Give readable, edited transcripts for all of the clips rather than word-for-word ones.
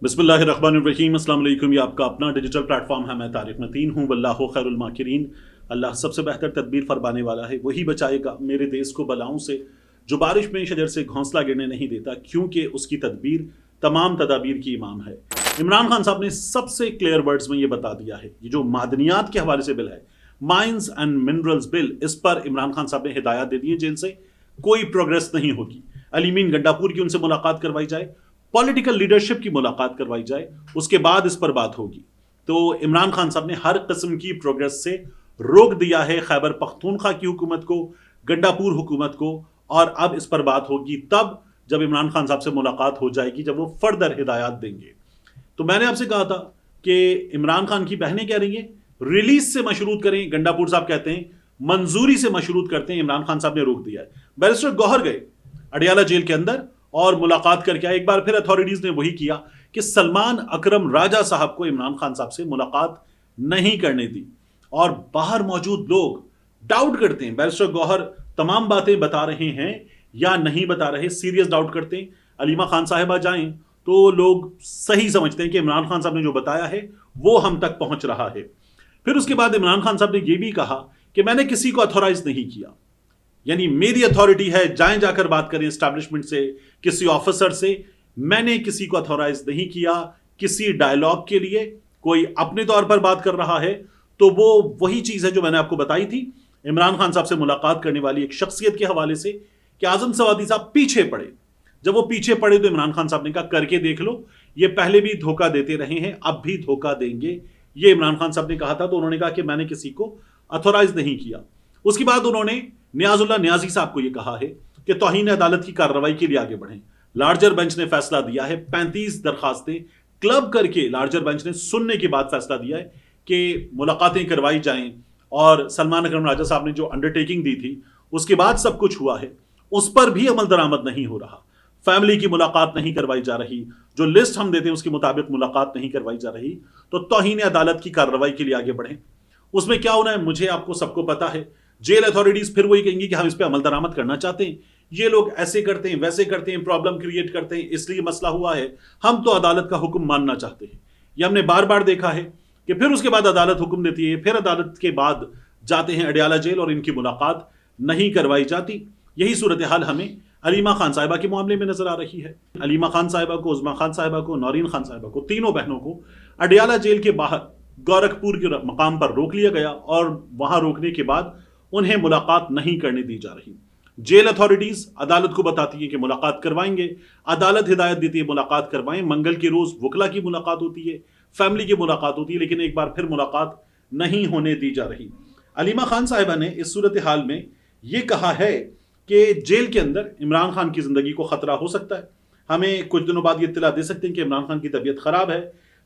बिस्मिल्लाहिर्रहमानिर्रहीम। अस्सलाम वालेकुम। ये आपका अपना डिजिटल प्लेटफॉर्म है। मैं तारिक नतीन हूँ। वल्लाहु खैरुल माकिरीन। अल्लाह सबसे बेहतर तदबीर फरमाने वाला है, वही बचाएगा मेरे देश को बलाओं से। जो बारिश में शजर से घोंसला गिरने नहीं देता, क्योंकि उसकी तदबीर तमाम तदाबीर की इमाम है। इमरान खान साहब ने सबसे क्लियर वर्ड्स में ये बता दिया है, ये जो मादनियात के हवाले से बिल है, माइंस एंड मिनरल्स बिल, इस पर इमरान खान साहब ने हिदायत दे दी है, जिनसे कोई प्रोग्रेस नहीं होगी। अलीमीन गंडापुर की उनसे मुलाकात करवाई जाए, पॉलिटिकल लीडरशिप की मुलाकात करवाई जाए, उसके बाद इस पर बात होगी। तो इमरान खान साहब ने हर किस्म की प्रोग्रेस से रोक दिया है खैबर पख्तूनख्वा की हुकूमत को, गंडापुर हुकूमत को। और अब इस पर बात होगी तब जब इमरान खान साहब से मुलाकात हो जाएगी, जब वो फर्दर हिदायत देंगे। तो मैंने आपसे कहा था कि इमरान खान की बहनें कह रही हैं रिलीज से मशरूत करें, गंडापुर साहब कहते हैं मंजूरी से मशरूत करते हैं। इमरान खान साहब ने रोक दिया है। बैरिस्टर गौहर गए अडियाला जेल के अंदर और मुलाकात करके आए। एक बार फिर अथॉरिटीज ने वही किया कि सलमान अकरम राजा साहब को इमरान खान साहब से मुलाकात नहीं करने दी। और बाहर मौजूद लोग डाउट करते हैं बैरिस्टर गौहर तमाम बातें बता रहे हैं या नहीं बता रहे, सीरियस डाउट करते हैं। अलीमा खान साहिबा जाएं तो लोग सही समझते हैं कि इमरान खान साहब ने जो बताया है वो हम तक पहुंच रहा है। फिर उसके बाद इमरान खान साहब ने यह भी कहा कि मैंने किसी को अथॉराइज नहीं किया, यानी मेरी अथॉरिटी है, जाएं जाकर बात करें एस्टैब्लिशमेंट से, किसी ऑफिसर से। मैंने किसी को अथॉराइज नहीं किया किसी डायलॉग के लिए। कोई अपने तौर पर बात कर रहा है तो वो वही चीज है जो मैंने आपको बताई थी इमरान खान साहब से मुलाकात करने वाली एक शख्सियत के हवाले से, कि आजम सवादी साहब पीछे पड़े। जब वो पीछे पड़े तो इमरान खान साहब ने कहा करके देख लो, ये पहले भी धोखा देते रहे हैं, अब भी धोखा देंगे। ये इमरान खान साहब ने कहा था। तो उन्होंने कहा कि मैंने किसी को अथॉराइज नहीं किया। उसके बाद उन्होंने नियाजुल्लाह नियाजी साहब को यह कहा है कि तौहीन अदालत की कार्रवाई के लिए आगे बढ़ें। लार्जर बेंच ने फैसला दिया है, 35 दरखास्तें क्लब करके लार्जर बेंच ने सुनने के बाद फैसला दिया है कि मुलाकातें करवाई जाएं। और सलमान अकरम राजा साहब ने जो अंडरटेकिंग दी थी उसके बाद सब कुछ हुआ है, उस पर भी अमल दरामद नहीं हो रहा। फैमिली की मुलाकात नहीं करवाई जा रही, जो लिस्ट हम देते हैं उसके मुताबिक मुलाकात नहीं करवाई जा रही। तो तौहीन अदालत की कार्रवाई के लिए आगे बढ़ें। उसमें क्या होना है मुझे आपको सबको पता है। जेल अथॉरिटीज फिर वही कहेंगी कि हम इस पे अमल दरामद करना चाहते हैं, ये लोग ऐसे करते हैं वैसे करते हैं, प्रॉब्लम क्रिएट करते हैं, इसलिए मसला हुआ है, हम तो अदालत का हुक्म मानना चाहते हैं। ये हमने बार बार देखा है कि फिर उसके बाद अदालत हुक्म देती है, फिर अदालत के बाद जाते हैं अडियाला जेल और इनकी मुलाकात नहीं करवाई जाती। यही सूरत हाल हमें अलीमा खान साहिबा के मामले में नजर आ रही है। अलीमा खान साहिबा को, उज़मा खान साहिबा को, नौरीन खान साहिबा को, तीनों बहनों को अडियाला जेल के बाहर गोरखपुर के मकाम पर रोक लिया गया और वहां रोकने के बाद उन्हें मुलाकात नहीं करने दी जा रही। जेल अथॉरिटीज अदालत को बताती है कि मुलाकात करवाएंगे, अदालत हिदायत देती है मुलाकात करवाएं। मंगल के रोज वकला की मुलाकात होती है, फैमिली की मुलाकात होती है, लेकिन एक बार फिर मुलाकात नहीं होने दी जा रही। अलीमा खान साहिबा ने इस सूरत हाल में यह कहा है कि जेल के अंदर इमरान खान की जिंदगी को खतरा हो सकता है। हमें कुछ दिनों बाद ये इत्तला दे सकते हैं कि इमरान खान की तबीयत खराब है।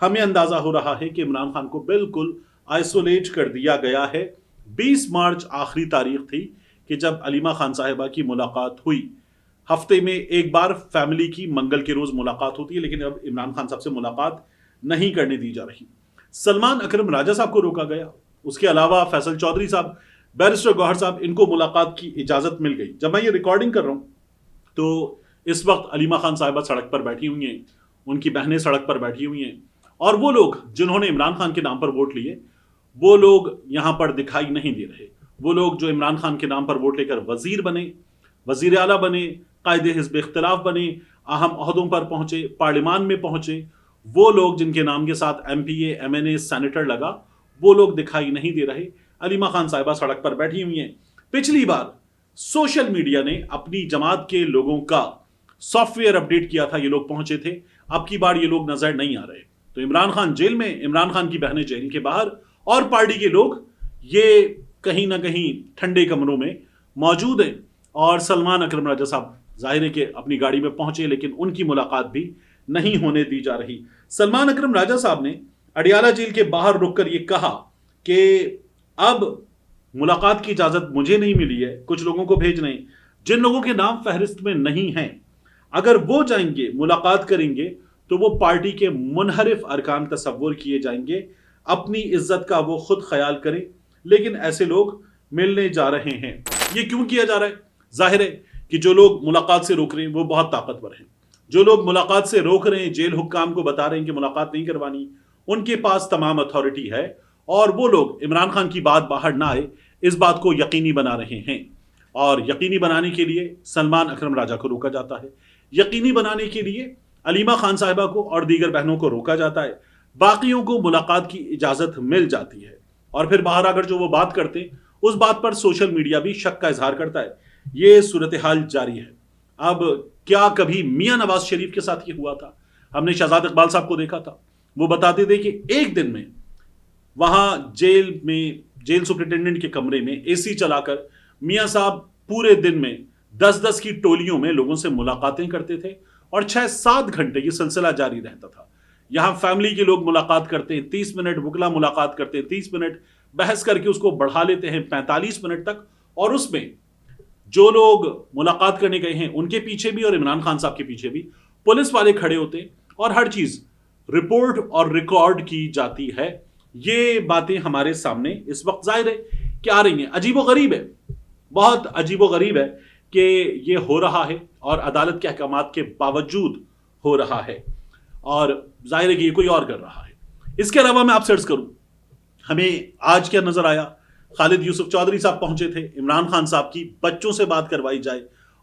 हमें अंदाजा हो रहा है कि इमरान खान को बिल्कुल आइसोलेट कर दिया गया है। 20 मार्च आखिरी तारीख थी कि जब अलीमा खान साहिबा की मुलाकात हुई। हफ्ते में एक बार फैमिली की मंगल के रोज मुलाकात होती है, लेकिन अब इमरान खान साहब से मुलाकात नहीं करने दी जा रही। सलमान अकरम राजा साहब को रोका गया। उसके अलावा फैसल चौधरी साहब, बैरिस्टर गौहर साहब, इनको मुलाकात की इजाजत मिल गई। जब मैं ये रिकॉर्डिंग कर रहा हूं तो इस वक्त अलीमा खान साहिबा सड़क पर बैठी हुई हैं, उनकी बहनें सड़क पर बैठी हुई हैं, और वो लोग जिन्होंने इमरान खान के नाम पर वोट लिए वो लोग यहां पर दिखाई नहीं दे रहे। वो लोग जो इमरान खान के नाम पर वोट लेकर वजीर बने, वजीर आला बने, कायदे हिज़्ब इख्तिलाफ बने, अहम ओहदों पर पहुंचे, पार्लियामान में पहुंचे, वो लोग जिनके नाम के साथ MPA, MNA, सेनेटर लगा, वो लोग दिखाई नहीं दे रहे। अलीमा खान साहिबा सड़क पर बैठी हुई हैं। पिछली बार सोशल मीडिया ने अपनी जमात के लोगों का सॉफ्टवेयर अपडेट किया था, ये लोग पहुंचे थे। अब की बार ये लोग नजर नहीं आ रहे। तो इमरान खान जेल में, इमरान खान की बहनें जेल के बाहर, और पार्टी के लोग ये कहीं ना कहीं ठंडे कमरों में मौजूद हैं। और सलमान अकरम राजा साहब जाहिर है कि अपनी गाड़ी में पहुंचे, लेकिन उनकी मुलाकात भी नहीं होने दी जा रही। सलमान अकरम राजा साहब ने अडियाला जेल के बाहर रुककर यह कहा कि अब मुलाकात की इजाजत मुझे नहीं मिली है, कुछ लोगों को भेज रहे हैं जिन लोगों के नाम फहरिस्त में नहीं हैं। अगर वो जाएंगे मुलाकात करेंगे तो वो पार्टी के मुनहरिफ अरकान तस्वुर किए जाएंगे। अपनी इज्जत का वो खुद ख्याल करें, लेकिन ऐसे लोग मिलने जा रहे हैं। ये क्यों किया जा रहा है? जाहिर है कि जो लोग मुलाकात से रोक रहे हैं वो बहुत ताकतवर हैं, جو لوگ ملاقات سے روک رہے ہیں، جیل حکام کو بتا رہے ہیں کہ ملاقات نہیں کروانی، ان کے پاس تمام اتھارٹی ہے، اور وہ لوگ عمران خان کی بات باہر نہ آئے اس بات کو یقینی بنا رہے ہیں۔ اور یقینی بنانے کے لیے سلمان اکرم راجہ کو روکا جاتا ہے، یقینی بنانے کے لیے علیمہ خان صاحبہ کو اور دیگر بہنوں کو روکا جاتا ہے، باقیوں کو ملاقات کی اجازت مل جاتی ہے، اور پھر باہر اگر جو وہ بات کرتے ہیں اس بات پر سوشل میڈیا بھی شک کا اظہار کرتا ہے۔ یہ صورتحال جاری ہے۔ اب کیا کبھی میاں نواز شریف کے ساتھ یہ ہوا تھا؟ ہم نے شہزاد اقبال صاحب کو دیکھا تھا، وہ بتاتے تھے کہ ایک دن میں وہاں جیل سپرنٹینڈنٹ کے کمرے میں اے سی چلا کر میاں صاحب پورے دن میں 10 کی ٹولیوں میں لوگوں سے ملاقاتیں کرتے تھے، اور 6-7 گھنٹے یہ سلسلہ جاری رہتا تھا۔ یہاں فیملی کے لوگ ملاقات کرتے ہیں 30 منٹ، وکلا ملاقات کرتے ہیں 30 منٹ، بحث کر کے اس کو بڑھا لیتے ہیں 45 منٹ تک، اور اس میں جو لوگ ملاقات کرنے گئے ہیں ان کے پیچھے بھی اور عمران خان صاحب کے پیچھے بھی پولیس والے کھڑے ہوتے ہیں، اور ہر چیز رپورٹ اور ریکارڈ کی جاتی ہے۔ یہ باتیں ہمارے سامنے اس وقت ظاہر ہے کہ آ رہی ہیں۔ عجیب و غریب ہے، بہت عجیب و غریب ہے کہ یہ ہو رہا ہے، اور عدالت کے احکامات کے باوجود ہو رہا ہے، اور ظاہر ہے کہ یہ کوئی اور کر رہا ہے۔ اس کے علاوہ میں آپ سے عرض کروں، ہمیں آج کیا نظر آیا؟ خالد یوسف چودھری صاحب پہنچے تھے، عمران خان صاحب کی بچوں سے بات کروائی جائے،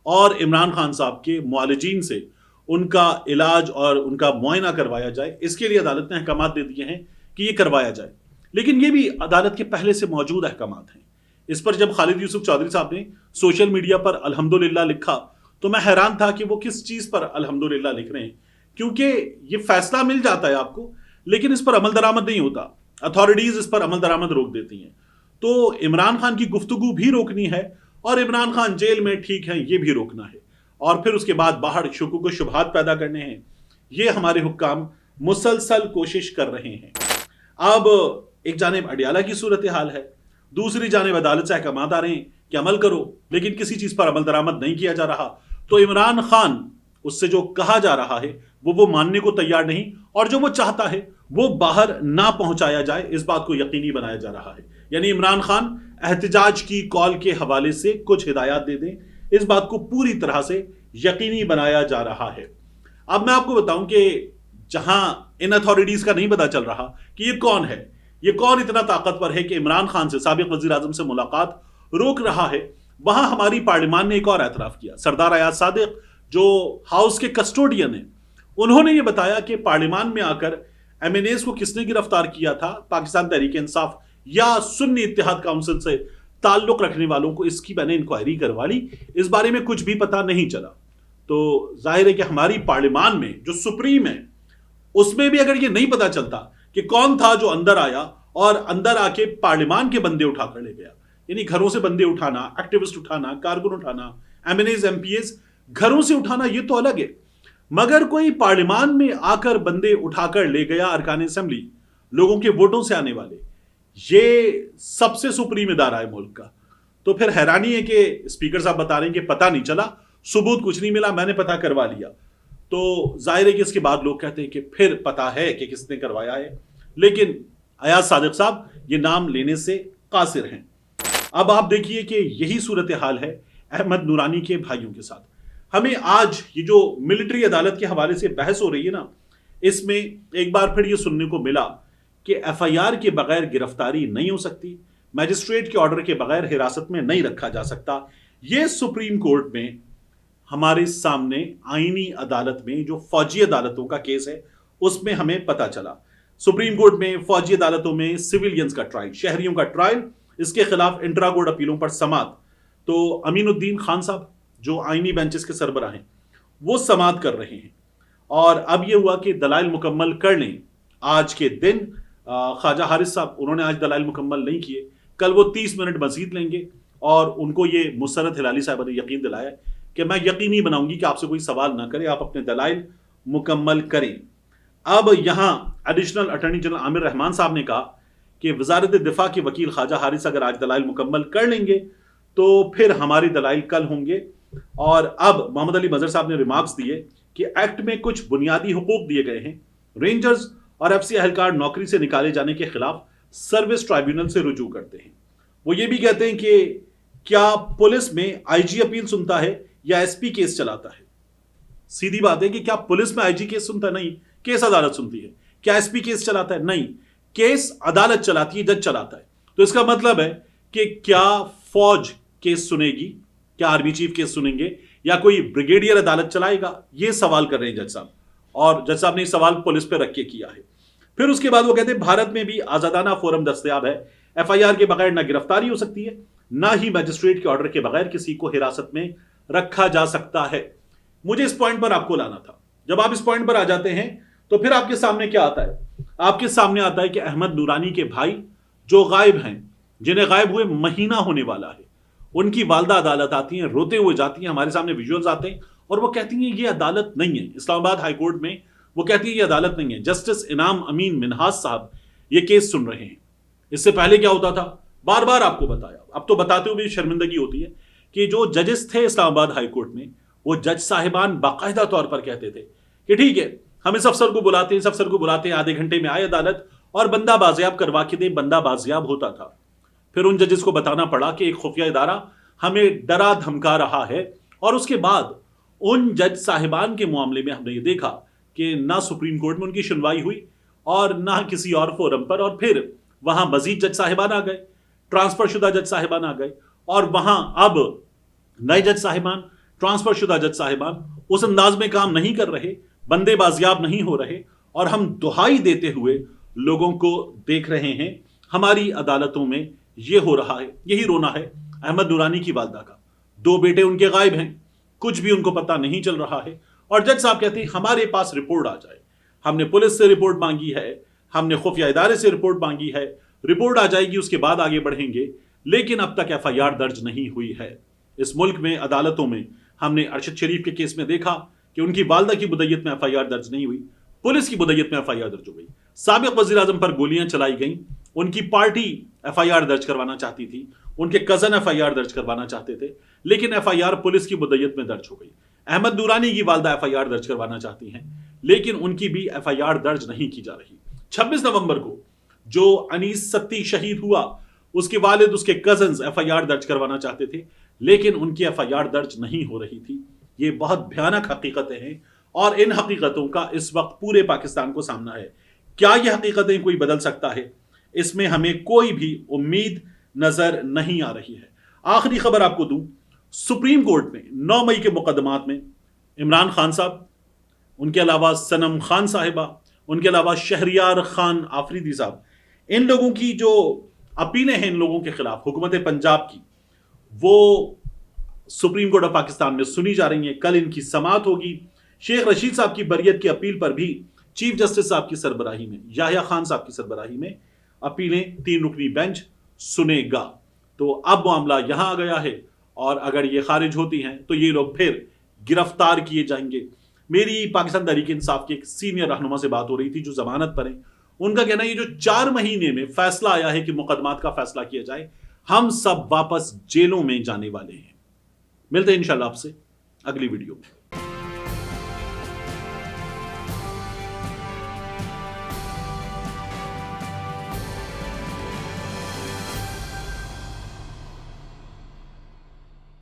اور عمران خان صاحب کے معالجین سے ان کا علاج اور ان کا معائنہ کروایا جائے۔ اس کے لیے عدالت نے احکامات دے دیے ہیں کہ یہ کروایا جائے، لیکن یہ بھی عدالت کے پہلے سے موجود احکامات ہیں۔ اس پر جب خالد یوسف چودھری صاحب نے سوشل میڈیا پر الحمدللہ لکھا تو میں حیران تھا کہ وہ کس چیز پر الحمدللہ لکھ رہے ہیں، کیونکہ یہ فیصلہ مل جاتا ہے آپ کو، لیکن اس پر عمل درآمد نہیں ہوتا، اتھارٹیز اس پر عمل درآمد روک دیتی ہیں۔ تو عمران خان کی گفتگو بھی روکنی ہے، اور عمران خان جیل میں ٹھیک ہیں یہ بھی روکنا ہے، اور پھر اس کے بعد باہر شکوک و شبہات پیدا کرنے ہیں۔ یہ ہمارے حکام مسلسل کوشش کر رہے ہیں۔ اب ایک جانب اڈیالہ کی صورتحال ہے، دوسری جانب عدالت سے احکامات آ رہے ہیں کہ عمل کرو، لیکن کسی چیز پر عمل درآمد نہیں کیا جا رہا، تو عمران خان اس سے جو کہا جا رہا ہے وہ ماننے کو تیار نہیں، اور جو وہ چاہتا ہے وہ باہر نہ پہنچایا جائے، اس بات کو یقینی بنایا جا رہا ہے۔ یعنی عمران خان احتجاج کی کال کے حوالے سے کچھ ہدایات دے دیں، اس بات کو پوری طرح سے یقینی بنایا جا رہا ہے۔ اب میں آپ کو بتاؤں کہ جہاں ان اتھارٹیز کا نہیں پتا چل رہا کہ یہ کون ہے، یہ کون اتنا طاقتور ہے کہ عمران خان سے، سابق وزیر اعظم سے ملاقات روک رہا ہے، وہاں ہماری پارلیمان نے ایک اور اعتراف کیا۔ سردار ایاز صادق جو ہاؤس کے کسٹوڈین ہیں، انہوں نے یہ بتایا کہ پارلیمان میں آ کر ایم این ایز کو کس نے گرفتار کیا تھا، پاکستان تحریک انصاف یا سنی اتحاد کونسل سے تعلق رکھنے والوں کو، اس کی میں نے انکوائری کروا لی، اس بارے میں کچھ بھی پتا نہیں چلا۔ تو ظاہر ہے کہ ہماری پارلیمان میں جو سپریم ہے، اس میں بھی اگر یہ نہیں پتا چلتا کہ کون تھا جو اندر آیا اور اندر آ کے پارلیمان کے بندے اٹھا کر لے گیا، یعنی گھروں سے بندے اٹھانا، ایکٹیوسٹ اٹھانا، کارکن اٹھانا، MNAs, MPAs گھروں سے اٹھانا، یہ تو الگ ہے، مگر کوئی پارلیمان میں آ کر بندے اٹھا کر لے گیا، ارکان اسمبلی، لوگوں کے ووٹوں سے آنے والے، یہ سب سے سپریم ادارہ ہے ملک کا۔ تو پھر حیرانی ہے کہ اسپیکر صاحب بتا رہے ہیں کہ پتہ نہیں چلا، ثبوت کچھ نہیں ملا، میں نے پتہ کروا لیا۔ تو ظاہر ہے کہ اس کے بعد لوگ کہتے ہیں کہ پھر پتہ ہے کہ کس نے کروایا ہے، لیکن ایاز صادق صاحب یہ نام لینے سے قاصر ہیں۔ اب آپ دیکھیے کہ یہی صورتحال ہے احمد نورانی کے بھائیوں کے ساتھ۔ ہمیں آج یہ جو ملٹری عدالت کے حوالے سے بحث ہو رہی ہے نا، اس میں ایک بار پھر یہ سننے کو ملا کہ ایف آئی آر کے بغیر گرفتاری نہیں ہو سکتی، میجسٹریٹ کے آرڈر کے بغیر حراست میں نہیں رکھا جا سکتا۔ یہ سپریم کورٹ میں ہمارے سامنے آئینی عدالت میں جو فوجی عدالتوں کا کیس ہے اس میں ہمیں پتہ چلا۔ سپریم کورٹ میں فوجی عدالتوں میں سویلینز کا ٹرائل، شہریوں کا ٹرائل، اس کے خلاف انٹرا کورٹ اپیلوں پر سماعت۔ تو امین الدین خان صاحب جو آئینی بینچز کے سربراہ ہیں وہ سماعت کر رہے ہیں، اور اب یہ ہوا کہ دلائل مکمل کر لیں آج کے دن۔ خواجہ حارث صاحب انہوں نے آج دلائل مکمل نہیں کیے، کل وہ 30 منٹ مزید لیں گے، اور ان کو یہ مسرت ہلالی صاحبہ نے یقین دلایا کہ میں یقینی بناؤں گی کہ آپ سے کوئی سوال نہ کرے، آپ اپنے دلائل مکمل کریں۔ اب یہاں ایڈیشنل اٹارنی جنرل عامر رحمان صاحب نے کہا کہ وزارت دفاع کے وکیل خواجہ حارث اگر آج دلائل مکمل کر لیں گے تو پھر ہماری دلائل کل ہوں گے۔ اور اب محمد علی مظہر صاحب نے ریمارکس دیے کہ ایکٹ میں کچھ بنیادی حقوق دیے گئے ہیں، رینجرز اور ایف سی اہلکار نوکری سے نکالے جانے کے خلاف سروس ٹرائیبیونل سے رجوع کرتے ہیں۔ وہ یہ بھی کہتے ہیں کہ کیا پولیس میں آئی جی اپیل سنتا ہے یا ایس پی کیس چلاتا ہے؟ सीधी बात है कि क्या पुलिस में आईजी केस सुनता है? नहीं। केस अदालत सुनती है। क्या एसपी केस चलाता है? नहीं। केस अदालत चलाती है, जज चलाता है। तो इसका मतलब है कि क्या फौज केस सुनेगी, क्या आर्मी चीफ केस सुनेंगे, या कोई ब्रिगेडियर अदालत चलाएगा? ये सवाल कर रहे हैं जज साहब, और जज साहब ने सवाल पुलिस पे रख के किया है। फिर उसके बाद वो कहते हैं भारत में भी आजादाना फोरम दस्तयाब है, एफआईआर के बगैर न गिरफ्तारी हो सकती है, ना ही मजिस्ट्रेट के ऑर्डर के बगैर किसी को हिरासत में रखा जा सकता है। मुझे इस पॉइंट पर आपको लाना था। जब आप इस पॉइंट पर आ जाते हैं तो फिर आपके सामने क्या आता है? आपके सामने आता है कि अहमद नूरानी के भाई जो गायब हैं, जिन्हें गायब हुए महीना होने वाला है, उनकी वालदा अदालत आती हैं, रोते हुए जाती हैं, हमारे सामने विजुअल्स आते हैं और वो कहती हैं ये अदालत नहीं है। इस्लामाबाद हाई कोर्ट में वो कहती है ये अदालत नहीं है। जस्टिस इनाम अमीन मिनहास साहब ये केस सुन रहे हैं। इससे पहले क्या होता था? बार बार आपको बताया, अब तो बताते हुए भी शर्मिंदगी होती है कि जो जजेस थे इस्लामाबाद हाई कोर्ट में, वो जज साहिबान बाकायदा तौर पर कहते थे कि ठीक है, हम इस अफसर को बुलाते हैं, इस अफसर को बुलाते हैं, आधे घंटे में आए अदालत और बंदा बाजियाब करवा के दे। बंदा बाजियाब होता था। फिर उन जजेस को बताना पड़ा कि एक खुफिया इदारा हमें डरा धमका रहा है, और उसके बाद उन जज साहिबान के मामले में हमने ये देखा कि ना सुप्रीम कोर्ट में उनकी सुनवाई हुई और ना किसी और फोरम पर, और फिर वहां मजीद जज साहिबान आ गए, ट्रांसफर शुदा जज साहिबान आ गए, और वहां अब नए जज साहिबान, ट्रांसफर शुदा जज साहिबान उस अंदाज में काम नहीं कर रहे, बंदे बाजियाब नहीं हो रहे, और हम दुहाई देते हुए लोगों को देख रहे हैं हमारी अदालतों में ये हो रहा है। यही रोना है अहमद नूरानी की वालदा का। 2 बेटे उनके गायब हैं, कुछ भी उनको पता नहीं चल रहा है, और जज साहब कहते हैं हमारे पास रिपोर्ट आ जाए। हमने पुलिस से रिपोर्ट मांगी है, हमने खुफिया इदारे से रिपोर्ट मांगी है, रिपोर्ट आ जाएगी उसके बाद आगे बढ़ेंगे, लेकिन अब तक एफआईआर दर्ज नहीं हुई है। इस मुल्क में अदालतों में हमने अरशद शरीफ के केस में देखा कि उनकी वालदा की बुदैयत में एफआईआर दर्ज नहीं हुई, पुलिस की बुदैयत में एफआईआर दर्ज हो गई। साबिक वजीर आजम पर गोलियां चलाई गईं, उनकी पार्टी एफआईआर दर्ज करवाना चाहती थी, उनके कजन एफआईआर दर्ज करवाना चाहते थे, लेकिन एफआईआर पुलिस की बुदैयत में दर्ज हो गई। अहमद नूरानी की वालदा एफआईआर दर्ज करवाना चाहती हैं, लेकिन उनकी भी एफआईआर दर्ज नहीं की जा रही। 26 नवंबर को जो अनीस सत्ती शहीद हुआ, उसके वालिद, उसके कजन्स एफआईआर दर्ज करवाना चाहते थे, लेकिन उनकी एफआईआर दर्ज नहीं हो रही थी। ये बहुत भयानक हकीकतें हैं, और इन हकीकतों का इस वक्त पूरे पाकिस्तान को सामना है। क्या ये हकीकतें कोई बदल सकता है? इसमें हमें कोई भी उम्मीद नजर नहीं आ रही है। आखिरी खबर आपको दूं, सुप्रीम कोर्ट में 9 मई के मुकदमात में इमरान खान साहब, उनके अलावा सनम खान साहिबा, उनके अलावा शहरियार खान आफरीदी साहब, इन लोगों की जो अपीलें हैं इन लोगों के खिलाफ हुकूमत पंजाब की, वो सुप्रीम कोर्ट ऑफ पाकिस्तान में सुनी जा रही हैं। कल इनकी समाअत होगी। शेख रशीद साहब की बरियत की अपील पर भी चीफ जस्टिस साहब की सरबराही में, याहिया खान साहब की सरबराही में अपीलें 3 रुकनी बेंच सुनेगा। तो अब मामला यहां आ गया है, और अगर ये खारिज होती हैं तो ये लोग फिर गिरफ्तार किए जाएंगे। मेरी पाकिस्तान तहरीक इंसाफ के एक सीनियर रहनुमा से बात हो रही थी जो जमानत पर हैं। उनका कहना है ये जो 4 महीने में फैसला आया है कि मुकदमात का फैसला किया जाए, हम सब वापस जेलों में जाने वाले हैं। मिलते हैं इंशाल्लाह आपसे अगली वीडियो में।